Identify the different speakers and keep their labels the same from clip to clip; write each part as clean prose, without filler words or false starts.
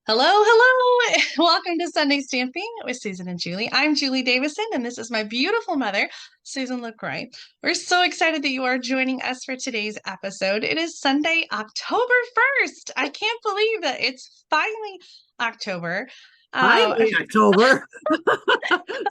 Speaker 1: Hello, hello. Welcome to Sunday Stamping with Susan and Julie. I'm Julie Davison, and this is my beautiful mother, Susan LaCroix. We're so excited that you are joining us for today's episode. It is Sunday, October 1st. I can't believe that it's finally October.
Speaker 2: Finally, October.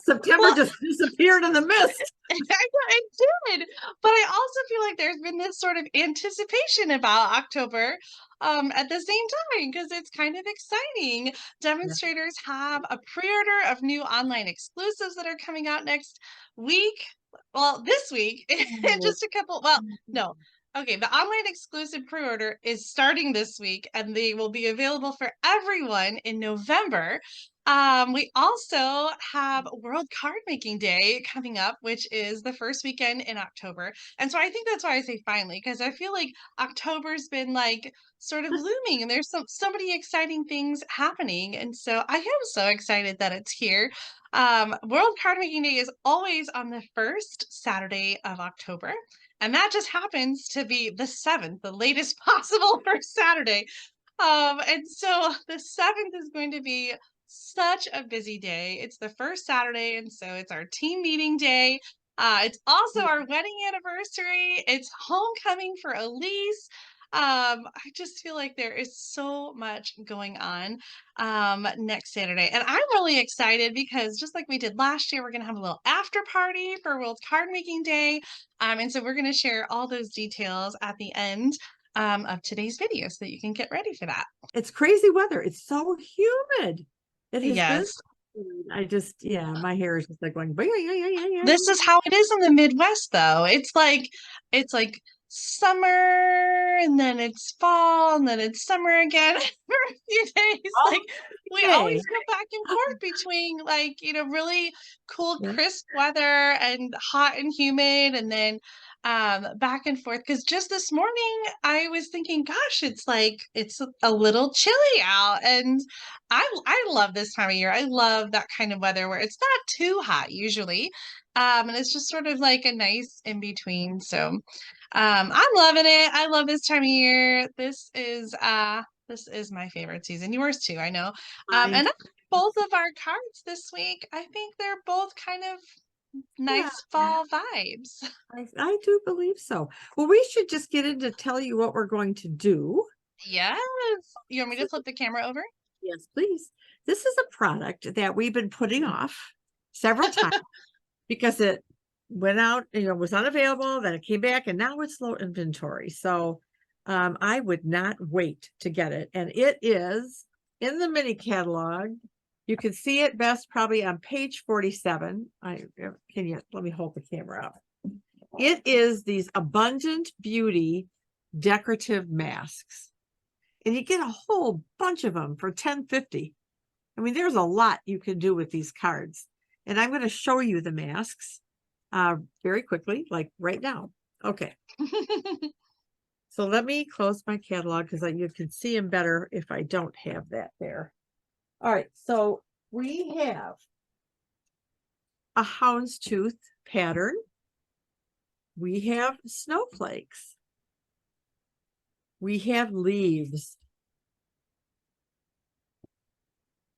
Speaker 2: September
Speaker 1: Well,
Speaker 2: just disappeared in the mist.
Speaker 1: I did, but I also feel like there's been this sort of anticipation about October at the same time because it's kind of exciting.
Speaker 2: Yeah.
Speaker 1: Demonstrators have a pre-order of new online exclusives that are coming out next week. Well, this week, in just a couple. Well, no. Okay, the online exclusive pre-order is starting this week and they will be available for everyone in November. We also have World Card Making Day coming up, which is the first weekend in October. And so I think that's why I say finally, because I feel like October's been like sort of looming and there's so many exciting things happening. And so I am so excited that it's here. World Card Making Day is always on the first Saturday of October. And that just happens to be the 7th, the latest possible first Saturday. And so the 7th is going to be such a busy day. It's the first Saturday, and so it's our team meeting day. It's also our wedding anniversary. It's homecoming for Elise. I just feel like there is so much going on next Saturday. And I'm really excited because just like we did last year, we're going to have a little after party for World Card Making Day. And so we're going to share all those details at the end of today's video so that you can get ready for that.
Speaker 2: It's crazy weather. It's so humid. It has been.
Speaker 1: Yes.
Speaker 2: Yeah, my hair is just like going.
Speaker 1: This is how it is in the Midwest, though. It's like summer and then it's fall and then it's summer again for a few days. Like we
Speaker 2: Okay.
Speaker 1: always go back and forth between like, really cool,
Speaker 2: Yeah.
Speaker 1: crisp weather and hot and humid and then back and forth. Because just this morning I was thinking, gosh, it's like it's a little chilly out. And I love this time of year. I love that kind of weather where it's not too hot usually. And it's just sort of like a nice in between. So I'm loving it. I love this time of year. This is my favorite season. Yours too, I know.
Speaker 2: Mine.
Speaker 1: And I think both of our cards this week, I think they're both kind of
Speaker 2: Yeah,
Speaker 1: nice fall vibes.
Speaker 2: I do believe so. Well, we should just get into tell you what we're going to do.
Speaker 1: Yes. You want me to flip the camera over?
Speaker 2: Yes, please. This is a product that we've been putting off several times because it went out, was unavailable, then it came back, and now it's low inventory. So I would not wait to get it. And it is in the mini catalog. You can see it best probably on page 47. Let me hold the camera up. It is these Abundant Beauty Decorative Masks. And you get a whole bunch of them for $10.50. I mean, there's a lot you can do with these cards. And I'm going to show you the masks very quickly, like right now. Okay. So let me close my catalog because you can see them better if I don't have that there. All right. So we have a houndstooth pattern. We have snowflakes. We have leaves.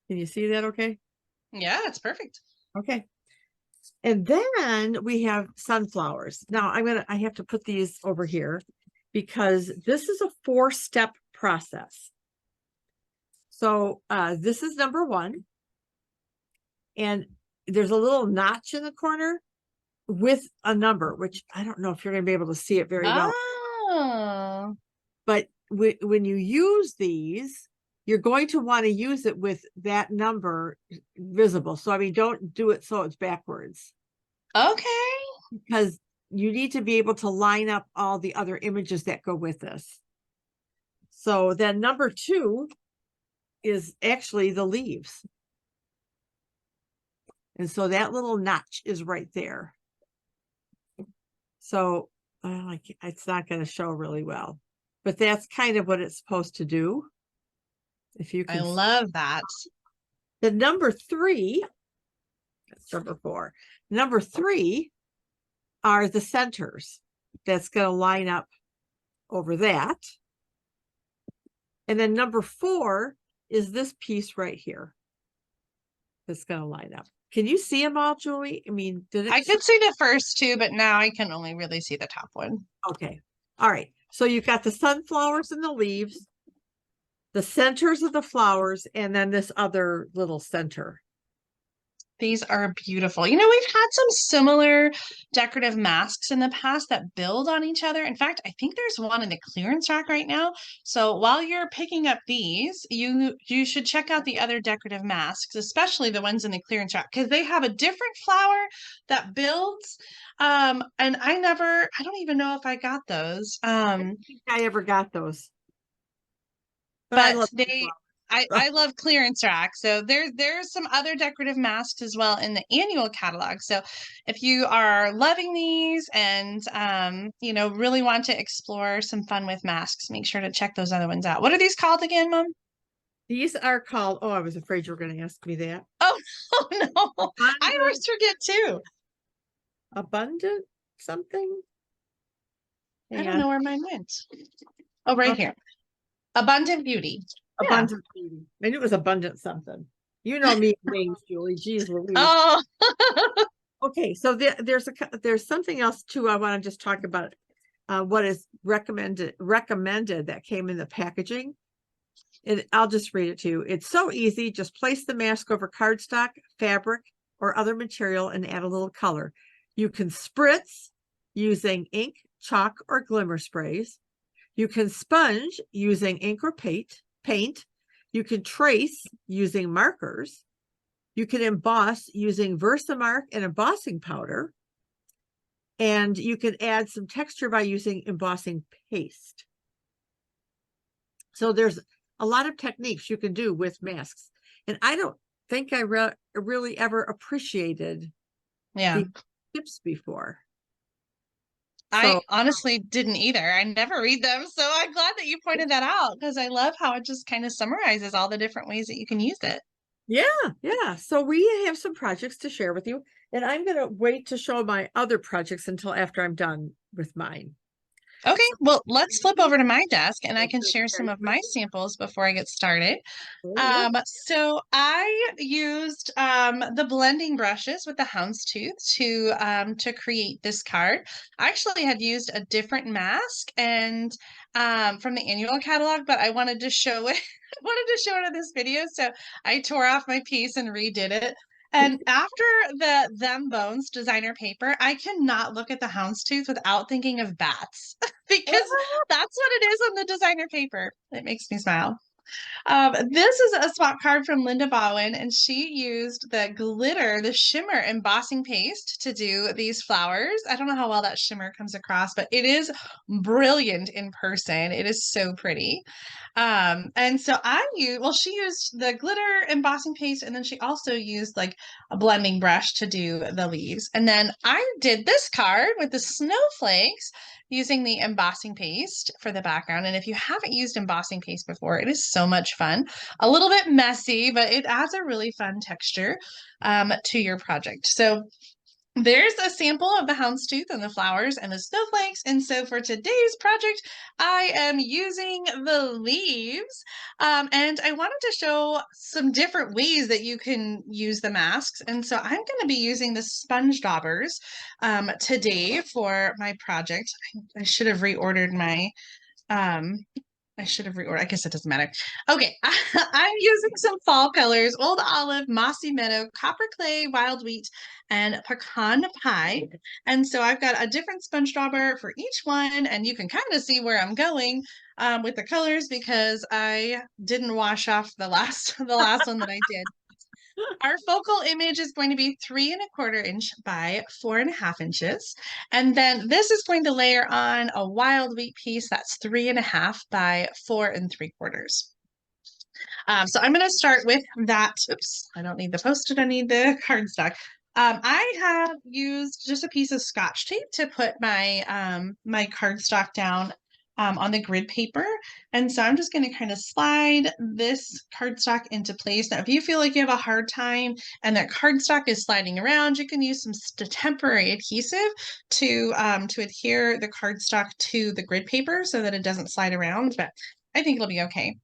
Speaker 2: Can you see that okay?
Speaker 1: Yeah, it's perfect.
Speaker 2: Okay. And then we have sunflowers. Now I have to put these over here because this is a 4-step process. So this is number 1. And there's a little notch in the corner with a number, which I don't know if you're going to be able to see it very well.
Speaker 1: Oh.
Speaker 2: But when you use these, you're going to want to use it with that number visible. So, I mean, don't do it so it's backwards.
Speaker 1: Okay.
Speaker 2: Because you need to be able to line up all the other images that go with this. So then number 2 is actually the leaves. And so that little notch is right there. So it's not going to show really well, but that's kind of what it's supposed to do. If you
Speaker 1: I
Speaker 2: can
Speaker 1: love that.
Speaker 2: The number 3, that's number 4. Number 3 are the centers. That's going to line up over that. And then number 4 is this piece right here that's going to line up. Can you see them all, Julie? I mean, did it?
Speaker 1: I could see the first two, but now I can only really see the top one.
Speaker 2: Okay. All right. So you've got the sunflowers and the leaves, the centers of the flowers, and then this other little center.
Speaker 1: These are beautiful. You know, we've had some similar decorative masks in the past that build on each other. In fact, I think there's one in the clearance rack right now. So while you're picking up these, you should check out the other decorative masks, especially the ones in the clearance rack, because they have a different flower that builds. And I don't even know if I got those.
Speaker 2: I don't think I ever got those. But I
Speaker 1: But
Speaker 2: love
Speaker 1: I love clearance rack. So there's some other decorative masks as well in the annual catalog. So if you are loving these and you know, really want to explore some fun with masks, make sure to check those other ones out. What are these called again, Mom?
Speaker 2: These are called, oh, I was afraid you were going to ask me that.
Speaker 1: Oh, oh no. I always forget too.
Speaker 2: Abundant something?
Speaker 1: I don't know where mine went. Oh, right here. Abundant Beauty.
Speaker 2: Abundant Beauty. I knew it was abundant something. You know me names, Julie. Jeez Louise.
Speaker 1: Oh.
Speaker 2: Okay, so there's something else too. I want to just talk about what is recommended that came in the packaging. And I'll just read it to you. It's so easy. Just place the mask over cardstock, fabric, or other material and add a little color. You can spritz using ink, chalk, or glimmer sprays. You can sponge using ink or paint. You can trace using markers. You can emboss using Versamark and embossing powder. And you can add some texture by using embossing paste. So there's a lot of techniques you can do with masks. And I don't think I really ever appreciated the tips before.
Speaker 1: I honestly didn't either. I never read them. So I'm glad that you pointed that out because I love how it just kind of summarizes all the different ways that you can use it.
Speaker 2: Yeah. So we have some projects to share with you. And I'm going to wait to show my other projects until after I'm done with mine.
Speaker 1: Okay, well, let's flip over to my desk and I can share some of my samples before I get started. So I used the blending brushes with the houndstooth to create this card. I actually had used a different mask and from the annual catalog, but I wanted to show it wanted to show it in this video, so I tore off my piece and redid it. And after the Them Bones designer paper, I cannot look at the houndstooth without thinking of bats because that's what it is on the designer paper. It makes me smile. This is a swap card from Linda Bowen, and she used the shimmer embossing paste to do these flowers. I don't know how well that shimmer comes across, but it is brilliant in person. It is so pretty. And so she used the glitter embossing paste, and then she also used like a blending brush to do the leaves. And then I did this card with the snowflakes using the embossing paste for the background. And if you haven't used embossing paste before, it is so much fun. A little bit messy, but it adds a really fun texture to your project. So there's a sample of the houndstooth and the flowers and the snowflakes. And so for today's project, I am using the leaves. And I wanted to show some different ways that you can use the masks. And so I'm going to be using the sponge daubers today for my project. I should have reordered my I guess it doesn't matter. Okay, I'm using some fall colors, Old Olive, Mossy Meadow, Copper Clay, Wild Wheat, and Pecan Pie. And so I've got a different sponge dauber for each one, and you can kind of see where I'm going with the colors because I didn't wash off the last one that I did. Our focal image is going to be 3¼ inch by 4½ inches. And then this is going to layer on a wild wheat piece that's 3½ by 4¾ so I'm going to start with that. Oops, I don't need the Post-it, I need the cardstock. I have used just a piece of Scotch tape to put my my cardstock down on the grid paper. And so I'm just going to kind of slide this cardstock into place. Now, if you feel like you have a hard time and that cardstock is sliding around, you can use some temporary adhesive to adhere the cardstock to the grid paper so that it doesn't slide around, but I think it'll be okay.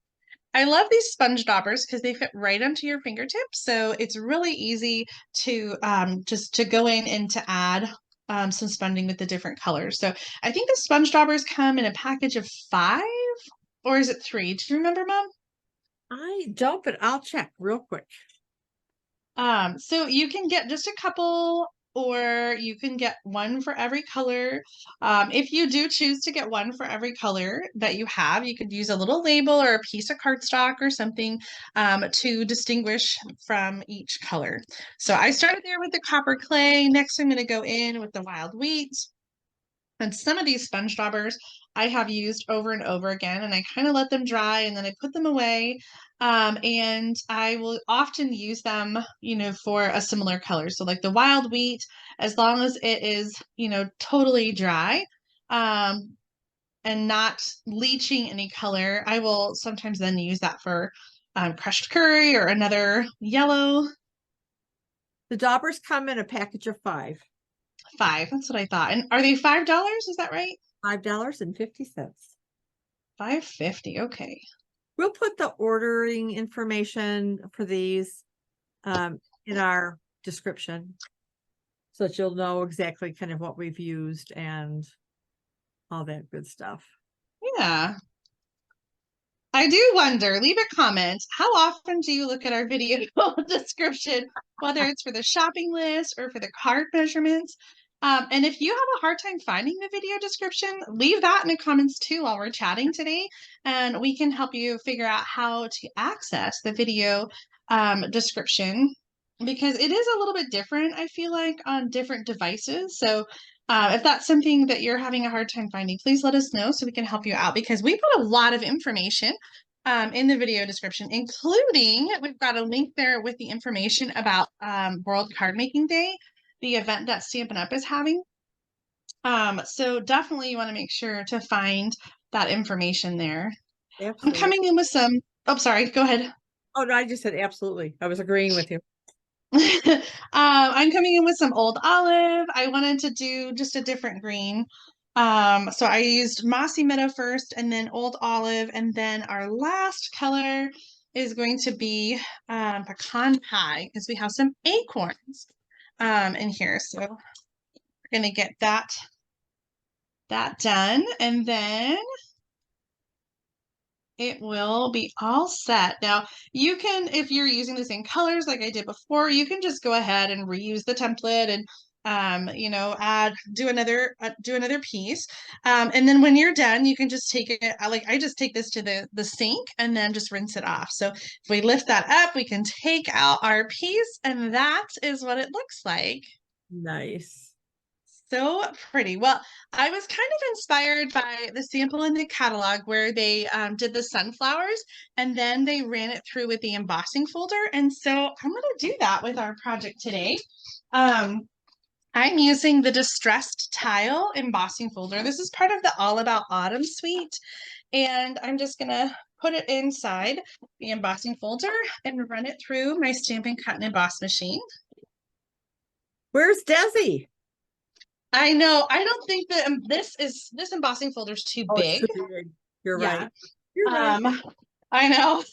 Speaker 1: I love these sponge daubers because they fit right onto your fingertips. So it's really easy to just to go in and to add some sponging with the different colors. So I think the sponge daubers come in a package of 5, or is it 3? Do you remember, Mom?
Speaker 2: I don't, but I'll check real quick.
Speaker 1: So you can get just a couple, or you can get one for every color. If you do choose to get one for every color that you have, you could use a little label or a piece of cardstock or something to distinguish from each color. So I started there with the copper clay. Next, I'm going to go in with the wild wheat. And some of these sponge daubers I have used over and over again, and I kind of let them dry and then I put them away. And I will often use them, for a similar color. So like the wild wheat, as long as it is, totally dry, and not leaching any color, I will sometimes then use that for crushed curry or another yellow.
Speaker 2: The daubers come in a package of 5.
Speaker 1: 5. That's what I thought. And are they $5? Is that right?
Speaker 2: $5.50.
Speaker 1: $5.50. Okay.
Speaker 2: We'll put the ordering information for these in our description so that you'll know exactly kind of what we've used and all that good stuff.
Speaker 1: Yeah. I do wonder, leave a comment. How often do you look at our video description, whether it's for the shopping list or for the card measurements? And if you have a hard time finding the video description, leave that in the comments too while we're chatting today, and we can help you figure out how to access the video description, because it is a little bit different, I feel like, on different devices. So if that's something that you're having a hard time finding, please let us know so we can help you out, because we put a lot of information in the video description, including we've got a link there with the information about World Card Making Day, the event that Stampin' Up! Is having. So definitely you want to make sure to find that information there. I'm
Speaker 2: Absolutely.
Speaker 1: coming in with some, oh, sorry, go ahead.
Speaker 2: Oh, no, I just said absolutely. I was agreeing with you.
Speaker 1: I'm coming in with some Old Olive. I wanted to do just a different green. So I used Mossy Meadow first, and then Old Olive, and then our last color is going to be Pecan Pie, because we have some acorns in here. So we're gonna get that done, and then it will be all set. Now, you can, if you're using the same colors like I did before, you can just go ahead and reuse the template and do another piece. And then when you're done, you can just take it, like I just take this to the sink and then just rinse it off. So if we lift that up, we can take out our piece, and that is what it looks like.
Speaker 2: Nice.
Speaker 1: So pretty. Well, I was kind of inspired by the sample in the catalog where they did the sunflowers and then they ran it through with the embossing folder. And so I'm going to do that with our project today. I'm using the Distressed Tile embossing folder. This is part of the All About Autumn suite. And I'm just going to put it inside the embossing folder and run it through my Stampin' Cut and Emboss machine.
Speaker 2: Where's Desi?
Speaker 1: I know. I don't think that this embossing folder is too big.
Speaker 2: It's too big. You're
Speaker 1: Yeah.
Speaker 2: right. You're right.
Speaker 1: I know.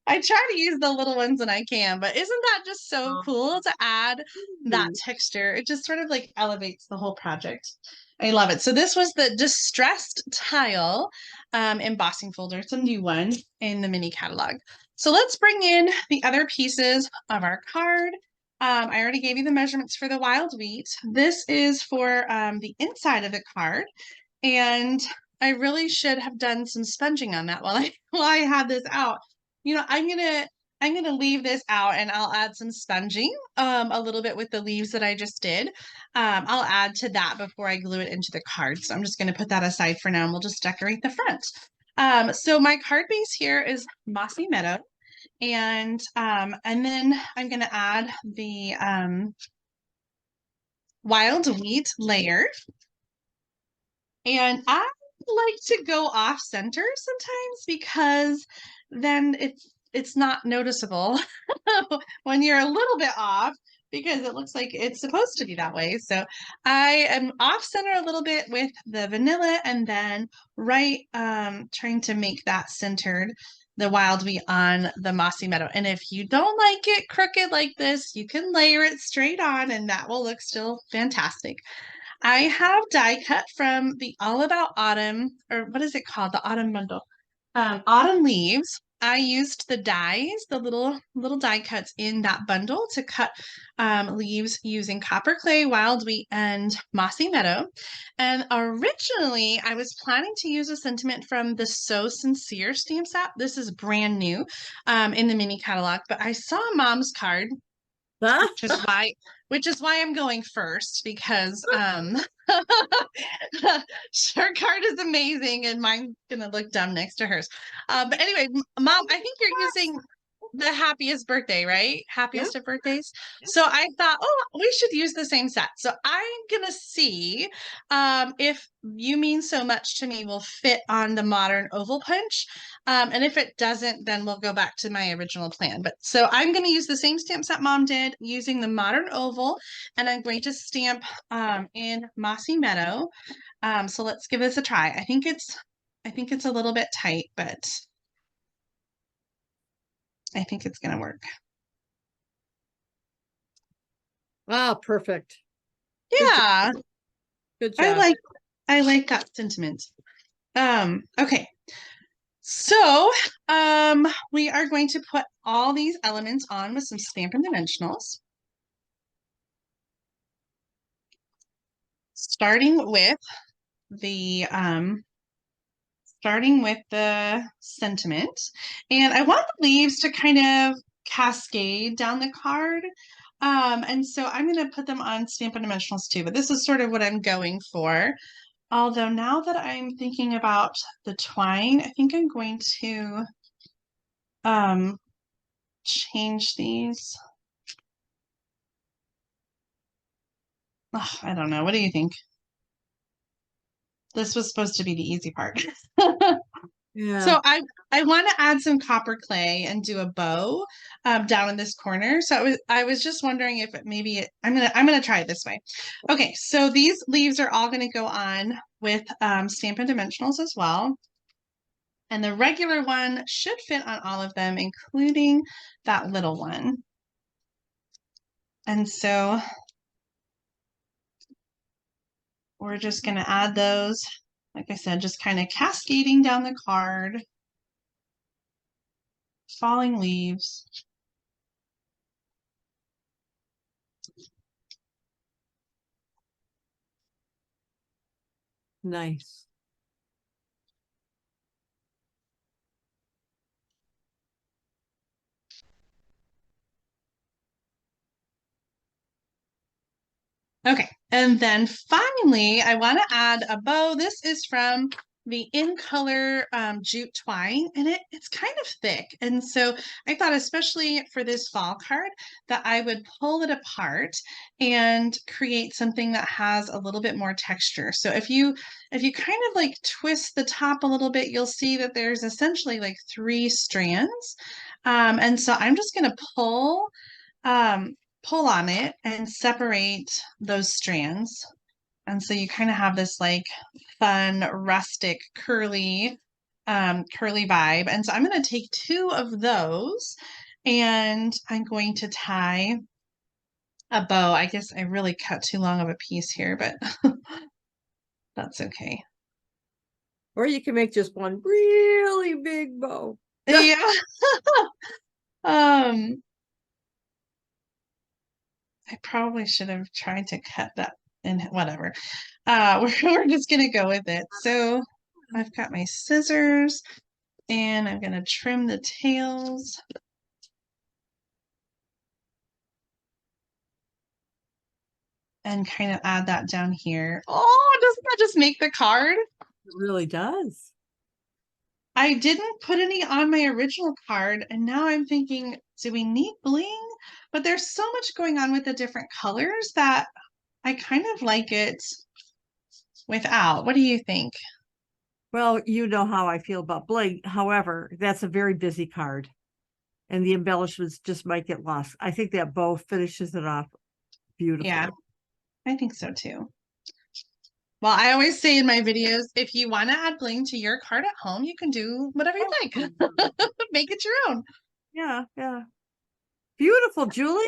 Speaker 1: I try to use the little ones when I can, but isn't that just so cool to add that texture? It just sort of like elevates the whole project. I love it. So this was the Distressed Tile embossing folder. It's a new one in the mini catalog. So let's bring in the other pieces of our card. I already gave you the measurements for the wild wheat. This is for the inside of the card, and I really should have done some sponging on that while I had this out. I'm gonna leave this out, and I'll add some sponging a little bit with the leaves that I just did. I'll add to that before I glue it into the card. So I'm just gonna put that aside for now, and we'll just decorate the front. So my card base here is Mossy Meadow. And then I'm going to add the wild wheat layer. And I like to go off center sometimes because then it's not noticeable when you're a little bit off, because it looks like it's supposed to be that way. So I am off center a little bit with the vanilla, and then trying to make that centered. the Wild Wheat on the Mossy Meadow. And if you don't like it crooked like this, you can layer it straight on and that will look still fantastic. I have die cut from the All About Autumn, or what is it called? The Autumn Bundle. Autumn Leaves. I used the dies, the little die cuts in that bundle to cut leaves using copper clay, wild wheat, and mossy meadow. And originally, I was planning to use a sentiment from the So Sincere stamp set. This is brand new in the mini catalog, but I saw Mom's card,
Speaker 2: Huh?
Speaker 1: which is why I'm going first because her card is amazing and mine's gonna look dumb next to hers. But anyway, Mom, I think you're using the happiest birthday, right?
Speaker 2: Yeah.
Speaker 1: Happiest of birthdays. So I thought, oh, we should use the same set. So I'm gonna see if You Mean So Much to Me will fit on the modern oval punch. And if it doesn't, then we'll go back to my original plan. But so I'm going to use the same stamp set Mom did using the modern oval, and I'm going to stamp in Mossy Meadow. So let's give this a try. I think it's a little bit tight, but I think it's going to work.
Speaker 2: Oh, perfect.
Speaker 1: Yeah,
Speaker 2: Good job.
Speaker 1: I like that sentiment. Okay. So, we are going to put all these elements on with some Stampin' Dimensionals. Starting with the sentiment. And I want the leaves to kind of cascade down the card. And so I'm going to put them on Stampin' Dimensionals too, but this is sort of what I'm going for. Although now that I'm thinking about the twine, I think I'm going to change these. Oh, I don't know. What do you think? This was supposed to be the easy part.
Speaker 2: Yeah.
Speaker 1: So I want to add some copper clay and do a bow down in this corner. So I was just wondering if I'm gonna try it this way. Okay, so these leaves are all gonna go on with Stampin' Dimensionals as well. And the regular one should fit on all of them, including that little one. And so we're just gonna add those, like I said, just kind of cascading down the card. Falling leaves.
Speaker 2: Nice.
Speaker 1: Okay, and then finally, I want to add a bow. This is from the In Color jute twine, and it's kind of thick. And so I thought, especially for this fall card, that I would pull it apart and create something that has a little bit more texture. So if you kind of like twist the top a little bit, you'll see that there's essentially like 3 strands. And so I'm just going to pull on it and separate those strands. And so you kind of have this like fun, rustic, curly vibe. And so I'm going to take 2 of those and I'm going to tie a bow. I guess I really cut too long of a piece here, but that's okay.
Speaker 2: Or you can make just one really big bow.
Speaker 1: Yeah. I probably should have tried to cut that in, whatever. We're just gonna go with it. So I've got my scissors and I'm gonna trim the tails. And kind of add that down here. Oh, doesn't that just make the card?
Speaker 2: It really does.
Speaker 1: I didn't put any on my original card, and now I'm thinking, do we need bling? But there's so much going on with the different colors that I kind of like it without. What do you think?
Speaker 2: Well, you know how I feel about bling. However, that's a very busy card. And the embellishments just might get lost. I think that bow finishes it off beautifully.
Speaker 1: Yeah, I think so too. Well, I always say in my videos, if you want to add bling to your card at home, you can do whatever you like. Make it your own.
Speaker 2: Yeah, yeah. Beautiful, Julie.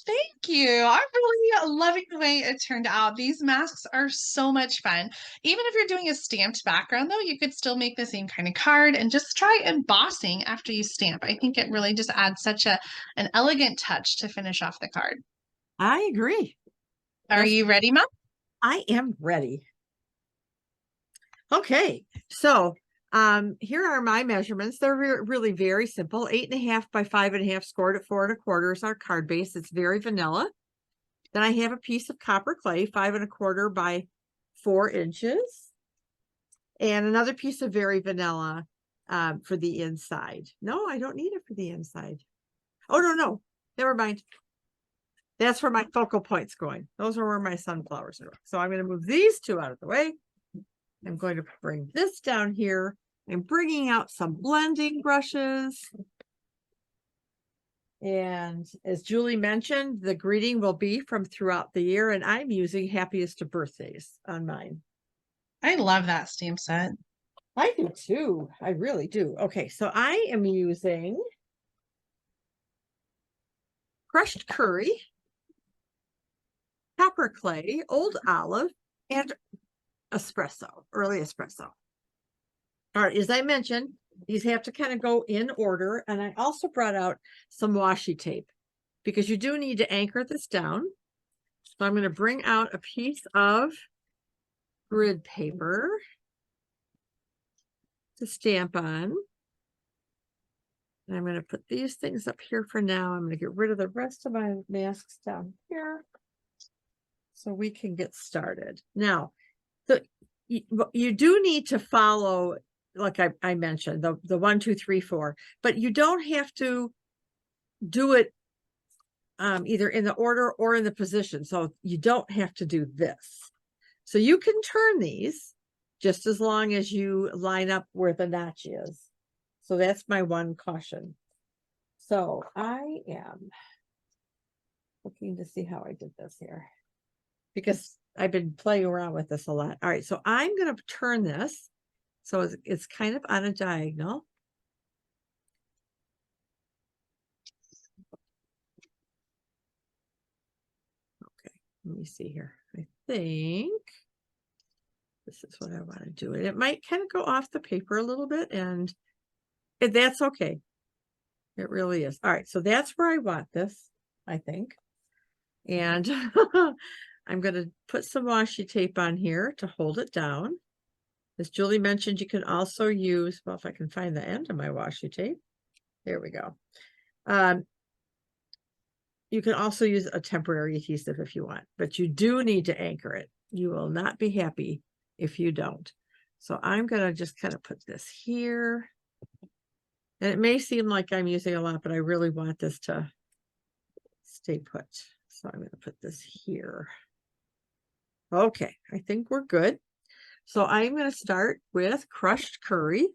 Speaker 1: Thank you. I'm really loving the way it turned out. These masks are so much fun. Even if you're doing a stamped background, though, you could still make the same kind of card and just try embossing after you stamp. I think it really just adds such an elegant touch to finish off the card.
Speaker 2: I agree.
Speaker 1: Are you ready, Mom?
Speaker 2: I am ready. Okay, so here are my measurements. They're really very simple. 8.5 by 5.5 scored at 4.25 is our card base. It's very vanilla. Then I have a piece of copper clay, 5.25 by 4 inches. And another piece of very vanilla for the inside. No, I don't need it for the inside. Oh, no, never mind. That's where my focal point's going. Those are where my sunflowers are. So I'm going to move these two out of the way. I'm going to bring this down here. I'm bringing out some blending brushes. And as Julie mentioned, the greeting will be from throughout the year, and I'm using Happiest of Birthdays on mine.
Speaker 1: I love that stamp set.
Speaker 2: I do too. I really do. Okay, so I am using crushed curry, copper clay, old olive, and espresso, early espresso. All right, as I mentioned, these have to kind of go in order. And I also brought out some washi tape because you do need to anchor this down. So I'm going to bring out a piece of grid paper to stamp on. And I'm going to put these things up here for now. I'm going to get rid of the rest of my masks down here so we can get started. Now, you do need to follow, like I mentioned, the 1, 2, 3, 4, but you don't have to do it either in the order or in the position. So you don't have to do this. So you can turn these just as long as you line up where the notch is. So that's my one caution. So I am looking to see how I did this here because I've been playing around with this a lot. All right, so I'm going to turn this so it's kind of on a diagonal. Okay, let me see here. I think this is what I want to do. And it might kind of go off the paper a little bit, and that's okay. It really is. All right, so that's where I want this, I think. And I'm going to put some washi tape on here to hold it down. As Julie mentioned, you can also use, well, if I can find the end of my washi tape. There we go. You can also use a temporary adhesive if you want, but you do need to anchor it. You will not be happy if you don't. So I'm going to just kind of put this here. And it may seem like I'm using a lot, but I really want this to stay put. So I'm going to put this here. Okay, I think we're good. So I'm going to start with crushed curry.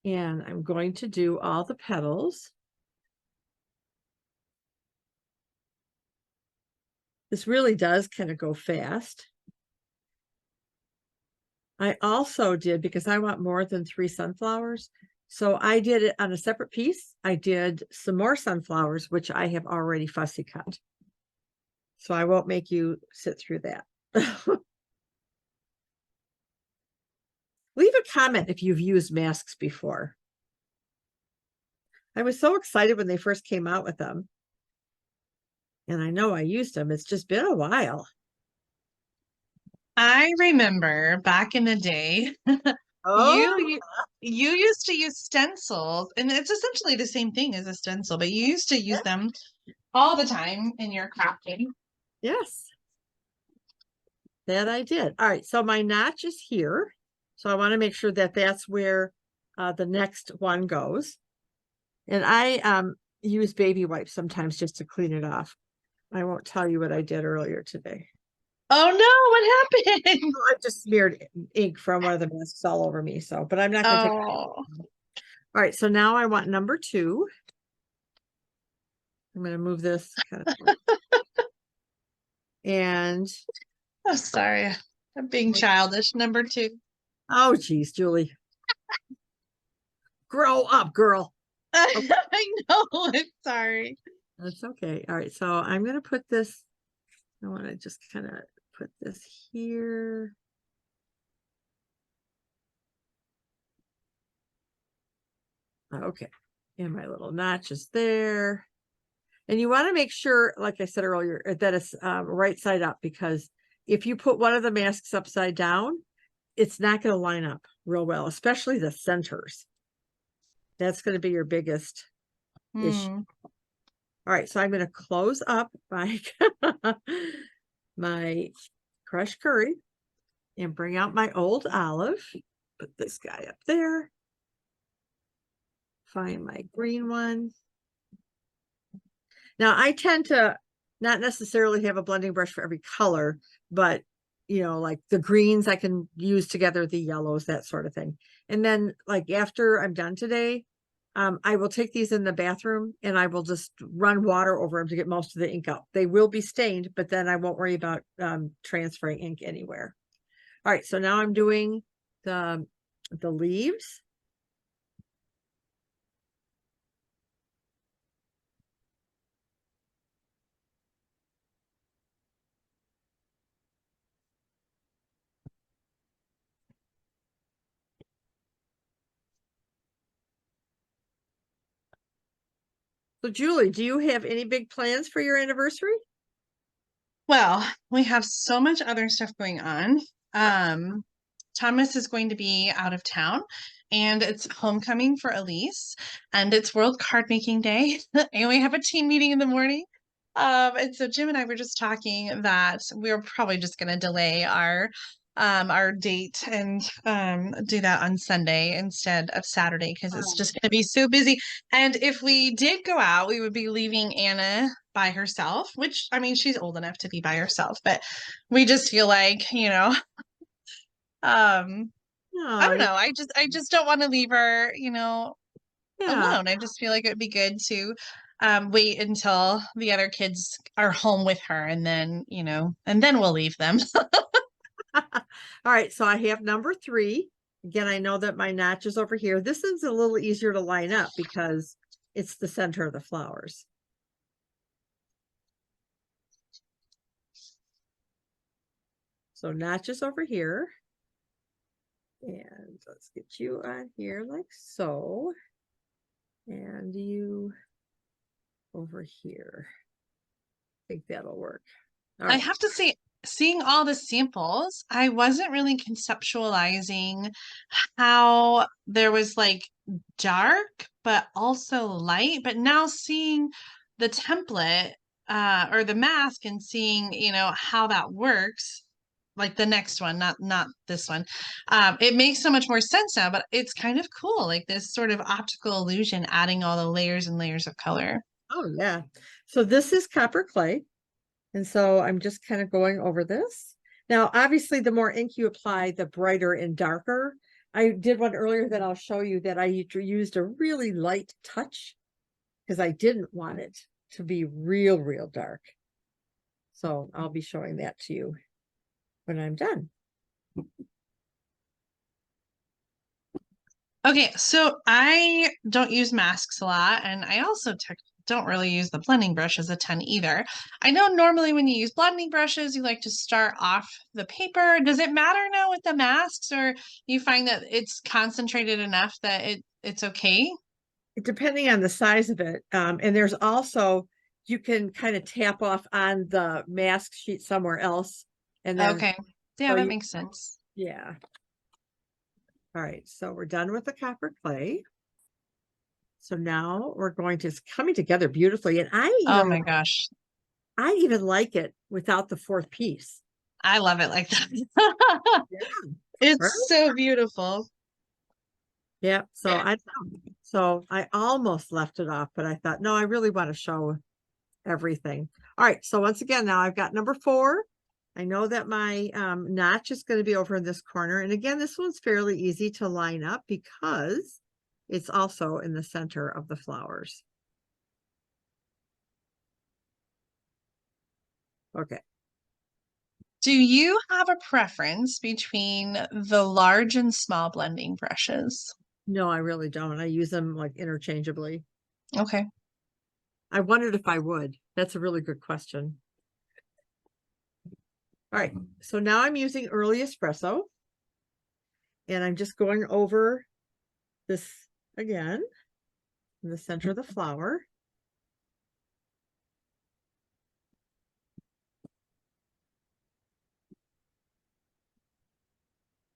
Speaker 2: And I'm going to do all the petals. This really does kind of go fast. I also did, because I want more than 3 sunflowers, so I did it on a separate piece. I did some more sunflowers, which I have already fussy cut. So I won't make you sit through that. Leave a comment if you've used masks before. I was so excited when they first came out with them. And I know I used them. It's just been a while.
Speaker 1: I remember back in the day,
Speaker 2: Oh,
Speaker 1: you used to use stencils, and it's essentially the same thing as a stencil, but you used to use them all the time in your crafting.
Speaker 2: yes. That I did. All right, so my notch is here. So I want to make sure that that's where the next one goes. And I use baby wipes sometimes just to clean it off. I won't tell you what I did earlier today.
Speaker 1: Oh no, what happened?
Speaker 2: I just smeared ink from one of the masks all over me. So, but I'm not going to take it.
Speaker 1: Oh,
Speaker 2: All right, so now I want number 2. I'm going to move this kind of and
Speaker 1: Oh, sorry. I'm being childish. Number 2.
Speaker 2: oh geez, Julie. Grow up, girl. Okay.
Speaker 1: I know. I'm sorry.
Speaker 2: That's okay. All right. So I'm going to put this, I want to just kind of put this here. Okay. And my little notch is there. And you want to make sure, like I said earlier, that it's right side up, because if you put one of the masks upside down, it's not going to line up real well, especially the centers. That's going to be your biggest issue. All right, so I'm going to close up my crushed curry and bring out my old olive. Put this guy up there. Find my green one. Now, I tend to not necessarily have a blending brush for every color, but, you know, like the greens I can use together, the yellows, that sort of thing. And then, like, after I'm done today, I will take these in the bathroom and I will just run water over them to get most of the ink out. They will be stained, but then I won't worry about transferring ink anywhere. All right, so now I'm doing the leaves. So Julie, do you have any big plans for your anniversary?
Speaker 1: Well, we have so much other stuff going on. Thomas is going to be out of town, and it's homecoming for Elise, and it's World Card Making Day, and we have a team meeting in the morning. And so Jim and I were just talking that we're probably just going to delay our date and do that on Sunday instead of Saturday, because it's just going to be so busy. And if we did go out, we would be leaving Anna by herself, which, I mean, she's old enough to be by herself, but we just feel like, I don't know. I just don't want to leave her,
Speaker 2: Yeah.
Speaker 1: alone. I just feel like it would be good to wait until the other kids are home with her, and then, and then we'll leave them.
Speaker 2: All right, so I have number 3. Again, I know that my notch is over here. This is a little easier to line up because it's the center of the flowers. So notch is over here. And let's get you on here like so. And you over here. I think that'll work. All
Speaker 1: I
Speaker 2: right.
Speaker 1: have to say, seeing all the samples, I wasn't really conceptualizing how there was like dark, but also light. But now seeing the template or the mask and seeing, how that works, like the next one, not this one, it makes so much more sense now. But it's kind of cool, like this sort of optical illusion, adding all the layers and layers of color.
Speaker 2: Oh, yeah. So this is copper clay. And so I'm just kind of going over this. Now, obviously, the more ink you apply, the brighter and darker. I did one earlier that I'll show you that I used a really light touch because I didn't want it to be real, real dark. So I'll be showing that to you when I'm done.
Speaker 1: Okay, so I don't use masks a lot, and I also don't really use the blending brush as a ton either. I know normally when you use blending brushes, you like to start off the paper. Does it matter now with the masks, or you find that it's concentrated enough that it's okay?
Speaker 2: Depending on the size of it. And there's also, you can kind of tap off on the mask sheet somewhere else. And then,
Speaker 1: Okay, yeah,
Speaker 2: so
Speaker 1: that
Speaker 2: you,
Speaker 1: makes sense.
Speaker 2: yeah. All right, so we're done with the copper clay. So now we're going to, it's coming together beautifully. And
Speaker 1: Oh my gosh,
Speaker 2: I even like it without the 4th piece.
Speaker 1: I love it like that.
Speaker 2: Yeah. Right?
Speaker 1: It's so beautiful.
Speaker 2: Yeah. So I almost left it off, but I thought, no, I really want to show everything. All right. So once again, now I've got number 4. I know that my notch is going to be over in this corner. And again, this one's fairly easy to line up because it's also in the center of the flowers. Okay.
Speaker 1: Do you have a preference between the large and small blending brushes?
Speaker 2: No, I really don't. I use them like interchangeably.
Speaker 1: Okay.
Speaker 2: I wondered if I would. That's a really good question. All right. So now I'm using early espresso. And I'm just going over this again in the center of the flower.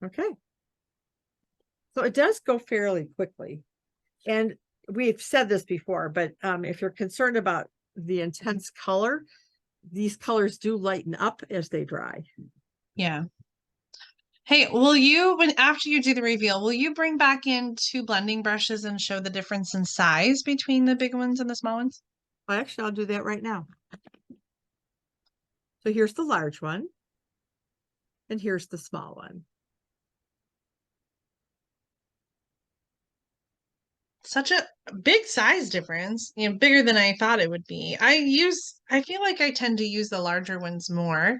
Speaker 2: Okay. So it does go fairly quickly. And we've said this before, but if you're concerned about the intense color, these colors do lighten up as they dry.
Speaker 1: Yeah. Hey, will you, when after you do the reveal, will you bring back in 2 blending brushes and show the difference in size between the big ones and the small ones?
Speaker 2: Well, actually, I'll do that right now. So here's the large one, and here's the small one.
Speaker 1: Such a big size difference, bigger than I thought it would be. I feel like I tend to use the larger ones more.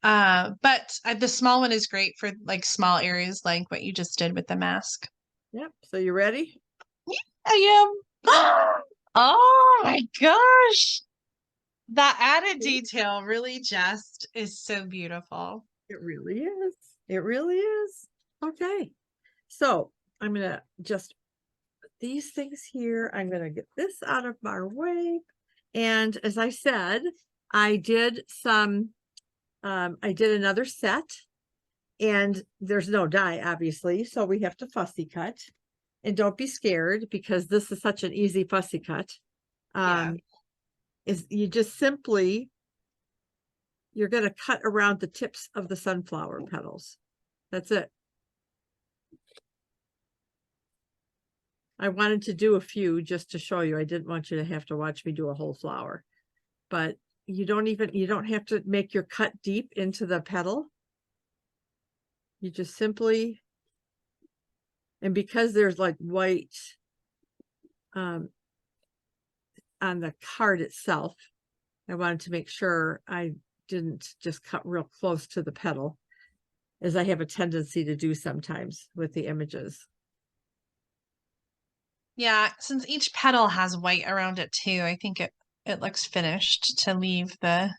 Speaker 1: But the small one is great for like small areas like what you just did with the mask.
Speaker 2: Yep. So you ready?
Speaker 1: I am. Oh my gosh. That added detail really just is so beautiful.
Speaker 2: It really is. It really is. Okay. So I'm going to just put these things here. I'm going to get this out of my way. And as I said, I did another set, and there's no die, obviously. So we have to fussy cut. And don't be scared, because this is such an easy fussy cut. Is you just simply, you're going to cut around the tips of the sunflower petals. That's it. I wanted to do a few just to show you. I didn't want you to have to watch me do a whole flower. But you don't have to make your cut deep into the petal. You just simply, and because there's like white on the card itself, I wanted to make sure I didn't just cut real close to the petal, as I have a tendency to do sometimes with the images.
Speaker 1: Yeah, since each petal has white around it too, I think it looks finished to leave the,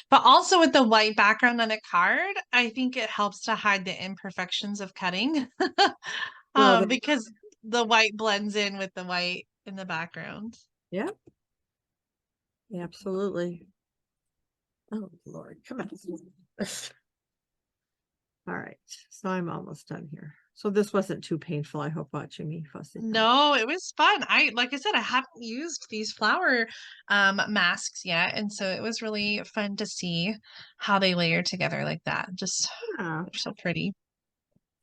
Speaker 1: but also with the white background on a card, I think it helps to hide the imperfections of cutting.
Speaker 2: Well,
Speaker 1: Because the white blends in with the white in the background.
Speaker 2: yeah, absolutely. Oh Lord, come on. All right, so I'm almost done here. So this wasn't too painful, I hope, watching me fussy.
Speaker 1: No, it was fun. Like I said, I haven't used these flower masks yet, and so it was really fun to see how they layer together like that. Just
Speaker 2: Yeah.
Speaker 1: they're so pretty.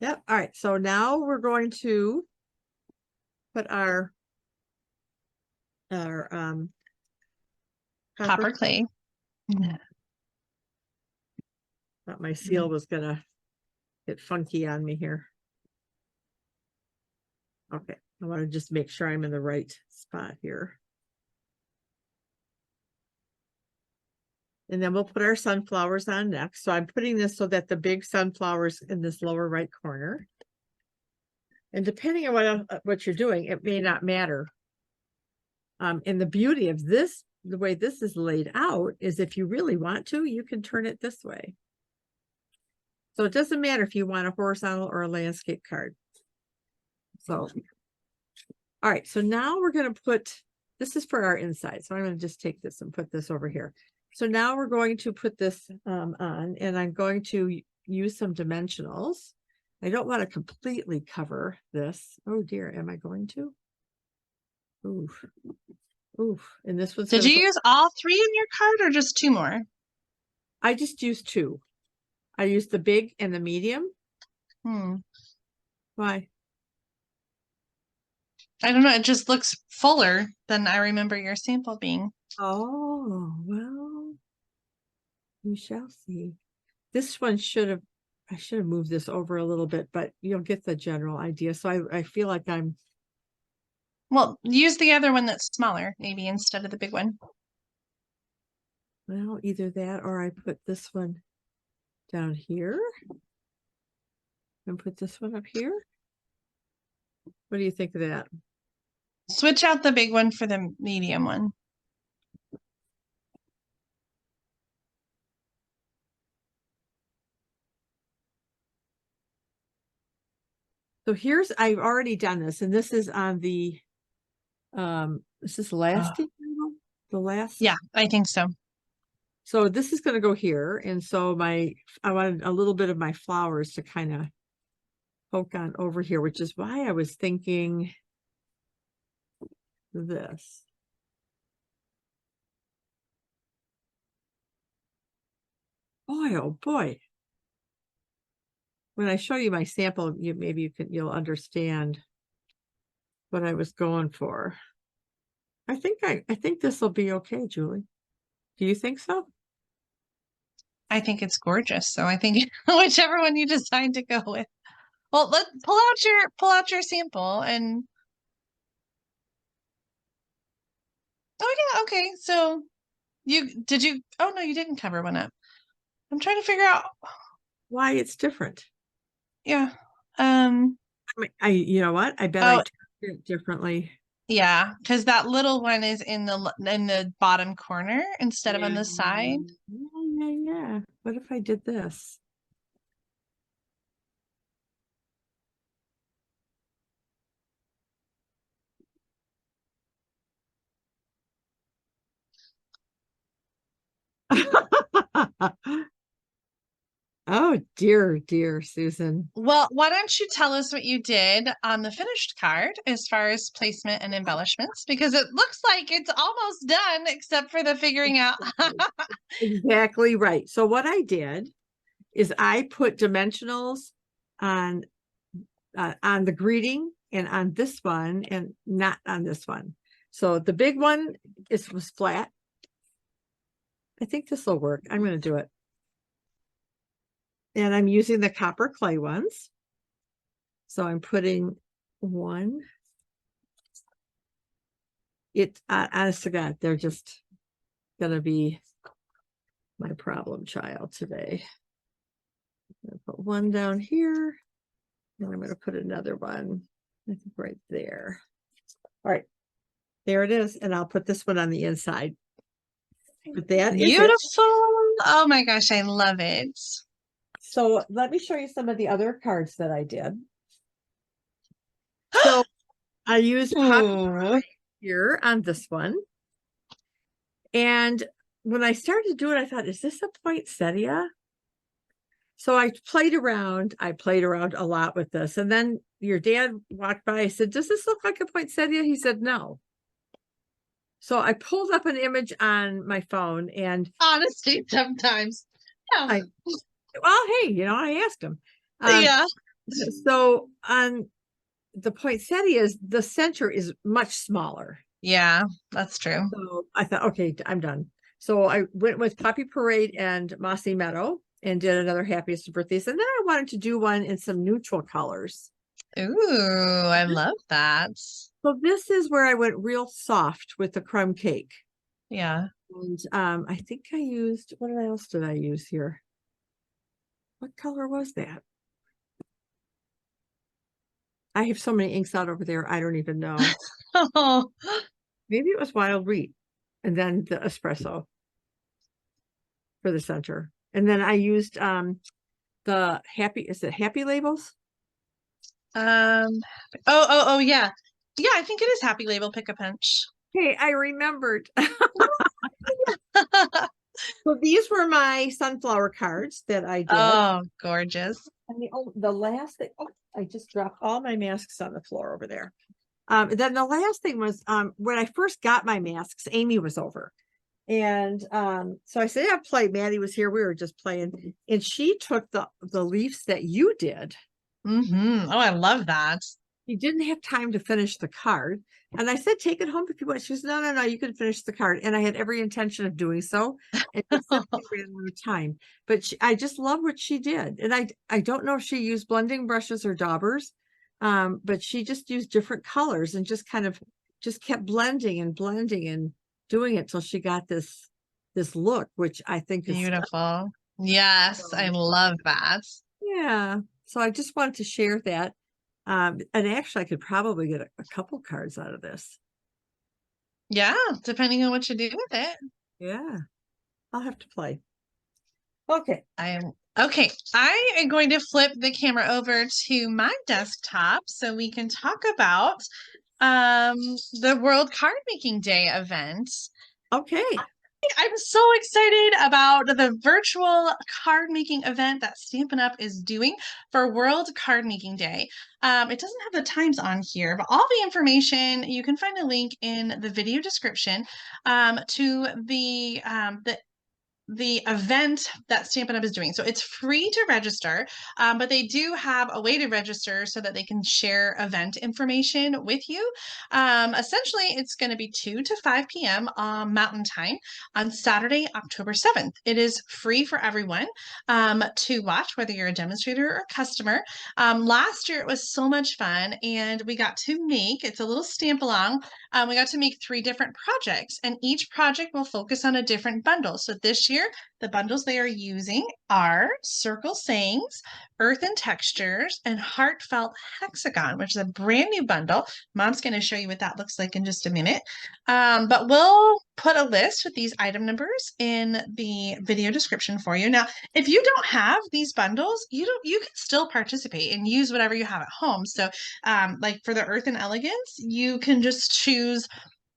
Speaker 2: Yep. All right, so now we're going to put our
Speaker 1: Copper clay.
Speaker 2: Thought my seal was gonna get funky on me here. Okay, I want to just make sure I'm in the right spot here. And then we'll put our sunflowers on next. So I'm putting this so that the big sunflowers in this lower right corner. And depending on what you're doing, it may not matter. And the beauty of this, the way this is laid out, is if you really want to, you can turn it this way. So it doesn't matter if you want a horizontal or a landscape card. So, all right, so now we're going to put, this is for our inside. So I'm going to just take this and put this over here. So now we're going to put this on, and I'm going to use some dimensionals. I don't want to completely cover this. Oh dear, am I going to? Oof. Oof. And this one's
Speaker 1: Did you use all 3 in your card or just 2 more?
Speaker 2: I just used 2. I used the big and the medium. Why?
Speaker 1: I don't know. It just looks fuller than I remember your sample being.
Speaker 2: Oh, well, we shall see. This one I should have moved this over a little bit, but you'll get the general idea. So I feel like I'm.
Speaker 1: Well, use the other one that's smaller, maybe instead of the big one.
Speaker 2: Well, either that or I put this one down here and put this one up here. What do you think of that?
Speaker 1: Switch out the big one for the medium one.
Speaker 2: So here's, I've already done this, and this is on the, is this last, the last?
Speaker 1: Yeah, I think so.
Speaker 2: So this is going to go here. And so I wanted a little bit of my flowers to kind of poke on over here, which is why I was thinking this. Boy, oh boy. When I show you my sample, you'll understand what I was going for. I think this will be okay, Julie. Do you think so?
Speaker 1: I think it's gorgeous. So I think whichever one you decide to go with. Well, let's pull out your sample and oh yeah, okay. So oh no, you didn't cover one up. I'm trying to figure out
Speaker 2: Why it's different.
Speaker 1: yeah.
Speaker 2: You know what? I bet I turned it differently.
Speaker 1: Yeah, because that little one is in the bottom corner instead of on the side.
Speaker 2: Yeah. What if I did this? Oh, dear Susan.
Speaker 1: Well, why don't you tell us what you did on the finished card as far as placement and embellishments? Because it looks like it's almost done, except for the figuring out.
Speaker 2: Exactly right. So what I did is I put dimensionals on the greeting and on this one and not on this one. So the big one was flat. I think this will work. I'm going to do it. And I'm using the copper clay ones. So I'm putting one. Honest to God, they're just going to be my problem child today. I'm going to put one down here. And I'm going to put another one, I think, right there. All right. There it is. And I'll put this one on the inside. But that is
Speaker 1: Beautiful. Oh my gosh, I love it.
Speaker 2: So let me show you some of the other cards that I did. So I used pop here on this one. And when I started to do it, I thought, is this a poinsettia? So I played around a lot with this. And then your dad walked by. I said, does this look like a poinsettia? He said, no. So I pulled up an image on my phone and
Speaker 1: honestly, sometimes. Yeah.
Speaker 2: Well, hey, I asked him.
Speaker 1: Yeah.
Speaker 2: So on the poinsettias, the center is much smaller.
Speaker 1: Yeah, that's true.
Speaker 2: So I thought, okay, I'm done. So I went with Poppy Parade and Mossy Meadow and did another Happiest of Birthdays. And then I wanted to do one in some neutral colors.
Speaker 1: Ooh, I love that.
Speaker 2: So this is where I went real soft with the crumb cake.
Speaker 1: Yeah.
Speaker 2: And I think I used, what else did I use here? What color was that? I have so many inks out over there, I don't even know.
Speaker 1: Oh.
Speaker 2: Maybe it was Wild Wheat. And then the Espresso for the center. And then I used the Happy Labels?
Speaker 1: Oh yeah. Yeah, I think it is Happy Label Pick a Punch.
Speaker 2: Hey, I remembered. So these were my sunflower cards that I did.
Speaker 1: Oh, gorgeous.
Speaker 2: And the last thing, I just dropped all my masks on the floor over there. Then the last thing was when I first got my masks, Amy was over. And so I said, yeah, play. Maddie was here. We were just playing. And she took the leaves that you did.
Speaker 1: Mm-hmm. Oh, I love that.
Speaker 2: He didn't have time to finish the card. And I said, take it home if you want. She says, no, you can finish the card. And I had every intention of doing so. And ran out of time. But I just love what she did. And I don't know if she used blending brushes or daubers, but she just used different colors and just kind of just kept blending and doing it till she got this this look, which I think is
Speaker 1: Beautiful. Yes, I
Speaker 2: stunning.
Speaker 1: love that.
Speaker 2: Yeah. So I just wanted to share that. And actually, I could probably get a couple cards out of this.
Speaker 1: Yeah, depending on what you do with it.
Speaker 2: Yeah, I'll have to play. Okay.
Speaker 1: I am okay. I am going to flip the camera over to my desktop so we can talk about um the World Card Making Day event.
Speaker 2: Okay.
Speaker 1: I'm so excited about the virtual card making event that Stampin' Up! Is doing for World Card Making Day. It doesn't have the times on here, but all the information, you can find a link in the video description to the event that Stampin' Up! Is doing. So it's free to register, but they do have a way to register so that they can share event information with you. Essentially, it's going to be 2 to 5 p.m. Mountain Time on Saturday, October 7th. It is free for everyone to watch, whether you're a demonstrator or customer. Last year, it was so much fun, and we got to make, it's a little stamp along, we got to make 3 different projects, and each project will focus on a different bundle. So this year, the bundles they are using are Circle Sayings, Earth and Textures, and Heartfelt Hexagon, which is a brand new bundle. Mom's going to show you what that looks like in just a minute. But we'll put a list with these item numbers in the video description for you. Now, if you don't have these bundles, you can still participate and use whatever you have at home. So, like for the Earth and Elegance, you can just choose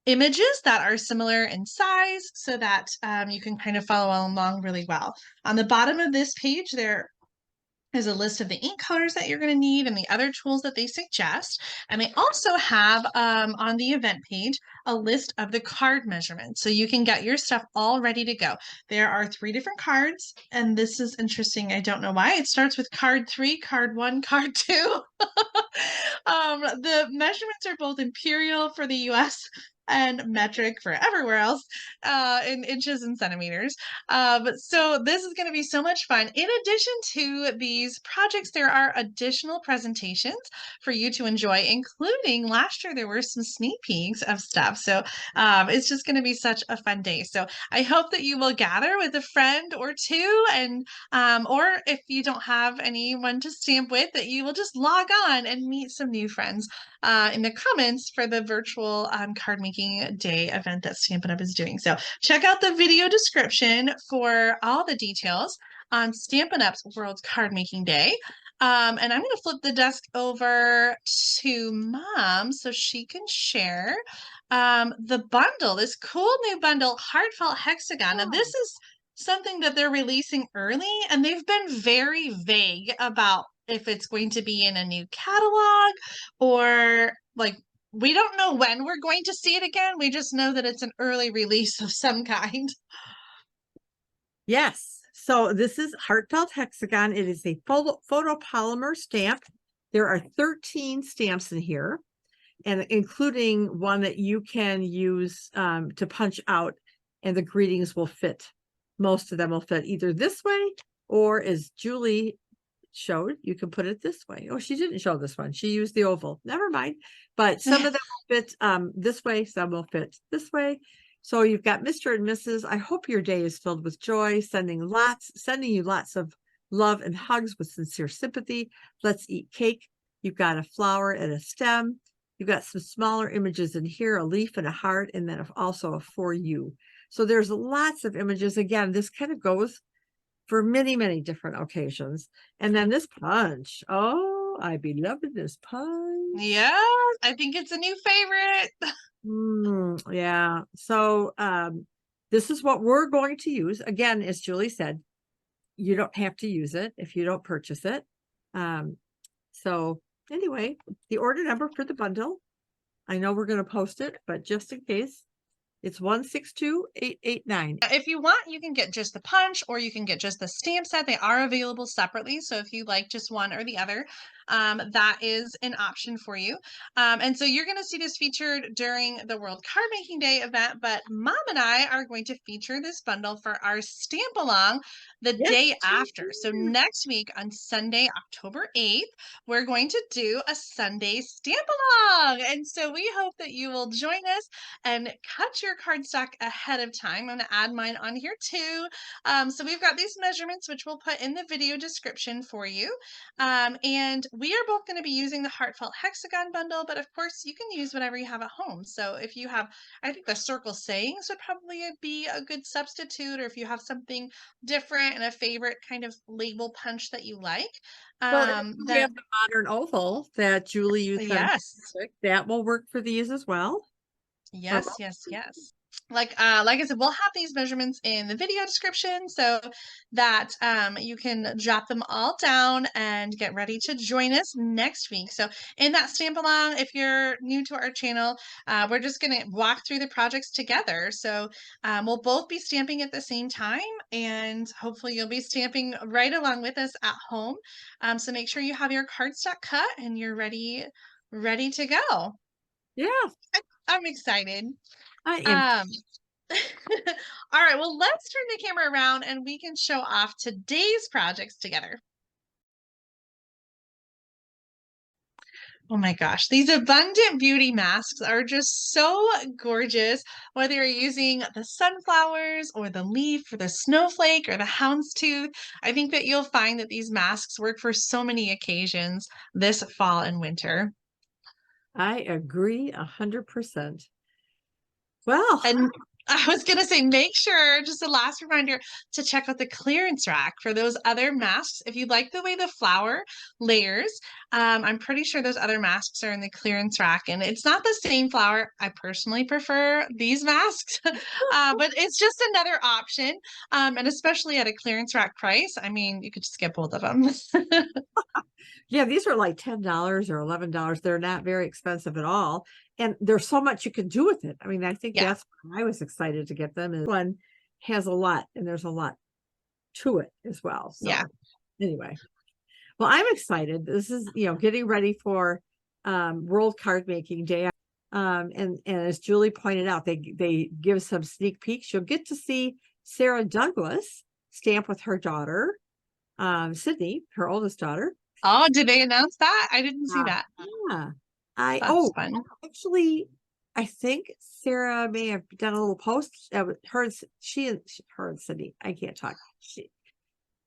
Speaker 1: images that are similar in size so that you can kind of follow along really well. On the bottom of this page, there is a list of the ink colors that you're going to need and the other tools that they suggest. And they also have on the event page a list of the card measurements. So you can get your stuff all ready to go. There are 3 different cards, and this is interesting. I don't know why. It starts with card 3, card 1, card 2. The measurements are both imperial for the US and metric for everywhere else in inches and centimeters. So this is going to be so much fun. In addition to these projects, there are additional presentations for you to enjoy, including last year there were some sneak peeks of stuff. So it's just going to be such a fun day. So I hope that you will gather with a friend or two, and or if you don't have anyone to stamp with, that you will just log on and meet some new friends in the comments for the virtual card making day event that Stampin' Up! Is doing. So check out the video description for all the details on Stampin' Up's World Card Making Day. And I'm going to flip the desk over to Mom so she can share the bundle, this cool new bundle, Heartfelt Hexagon. And this is something that they're releasing early, and they've been very vague about if it's going to be in a new catalog or like we don't know when we're going to see it again. We just know that it's an early release of some kind.
Speaker 2: Yes. So this is Heartfelt Hexagon. It is a photopolymer stamp. There are 13 stamps in here, and including one that you can use to punch out, and the greetings will fit. Most of them will fit either this way, or as Julie showed, you can put it this way. Oh, she didn't show this one. She used the oval. Never mind. But some of them will fit this way, some will fit this way. So you've got Mr. and Mrs. I hope your day is filled with joy, sending you lots of love and hugs with sincere sympathy. Let's eat cake. You've got a flower and a stem. You've got some smaller images in here, a leaf and a heart, and then also a for you. So there's lots of images. Again, this kind of goes for many, many different occasions. And then this punch. Oh, I be loving this punch.
Speaker 1: Yeah, I think it's a new favorite.
Speaker 2: Yeah. So this is what we're going to use. Again, as Julie said, you don't have to use it if you don't purchase it. So anyway, the order number for the bundle, I know we're going to post it, but just in case, it's 162889.
Speaker 1: If you want, you can get just the punch or you can get just the stamp set. They are available separately. So if you like just one or the other, that is an option for you. And so you're going to see this featured during the World Card Making Day event, but Mom and I are going to feature this bundle for our stamp along the day after. So next week on Sunday, October 8th, we're going to do a Sunday stamp along. And so we hope that you will join us and cut your cardstock ahead of time. I'm going to add mine on here too. So we've got these measurements, which we'll put in the video description for you. And we are both going to be using the Heartfelt Hexagon bundle, but of course you can use whatever you have at home. So if you have, I think the circle sayings would probably be a good substitute, or if you have something different and a favorite kind of label punch that you like.
Speaker 2: Well, we
Speaker 1: Then
Speaker 2: have the modern oval that Julie used on
Speaker 1: yes.
Speaker 2: that will work for these as well.
Speaker 1: Yes, yes, yes. Like I said, we'll have these measurements in the video description so that you can jot them all down and get ready to join us next week. So in that stamp along, if you're new to our channel, we're just going to walk through the projects together. So we'll both be stamping at the same time, and hopefully you'll be stamping right along with us at home. So make sure you have your cardstock cut and you're ready to go.
Speaker 2: Yeah,
Speaker 1: I'm excited.
Speaker 2: I am.
Speaker 1: All right, well, let's turn the camera around and we can show off today's projects together. Oh my gosh, these Abundant Beauty masks are just so gorgeous. Whether you're using the sunflowers or the leaf or the snowflake or the houndstooth, I think that you'll find that these masks work for so many occasions this fall and winter.
Speaker 2: I agree 100%. Well,
Speaker 1: And I was going to say, make sure, just a last reminder, to check out the clearance rack for those other masks. If you like the way the flower layers, I'm pretty sure those other masks are in the clearance rack. And it's not the same flower. I personally prefer these masks, but it's just another option. And especially at a clearance rack price, I mean, you could just get both of them.
Speaker 2: yeah, these are like $10 or $11. They're not very expensive at all. And there's so much you can do with it. I mean, I think that's why I was excited to get them. And one has a lot, and there's a lot to it as well. So anyway, well, I'm excited. This is, getting ready for World Card Making Day. And as Julie pointed out, they give some sneak peeks. You'll get to see Sarah Douglas stamp with her daughter, Sydney, her oldest daughter.
Speaker 1: Oh, did they announce that? I didn't see that.
Speaker 2: Yeah.
Speaker 1: That's fun.
Speaker 2: Actually, I think Sarah may have done a little post. Her and Sydney. I can't talk.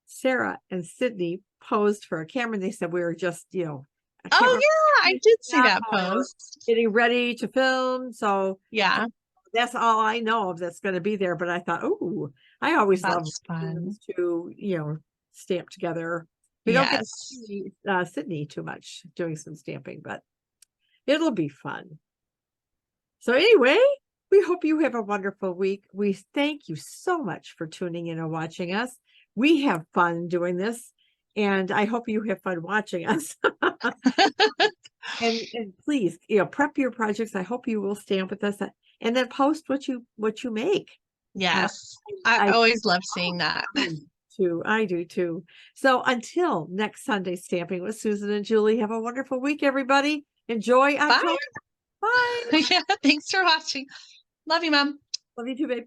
Speaker 2: Sarah and Sydney posed for a camera, and they said we were just,
Speaker 1: oh yeah, I did see that post.
Speaker 2: Getting ready to film. So
Speaker 1: yeah,
Speaker 2: that's all I know of that's going to be there. But I thought, oh, I always love
Speaker 1: fun
Speaker 2: to stamp together. We don't get to see Sydney too much doing some stamping, but it'll be fun. So anyway, we hope you have a wonderful week. We thank you so much for tuning in and watching us. We have fun doing this, and I hope you have fun watching us. and please, prep your projects. I hope you will stamp with us and then post what you make.
Speaker 1: Yes, I always love seeing that.
Speaker 2: I do too. So until next Sunday stamping with Susan and Julie, have a wonderful week, everybody. Enjoy October. Bye.
Speaker 1: Yeah, thanks for watching. Love you, Mom.
Speaker 2: Love you too, babe.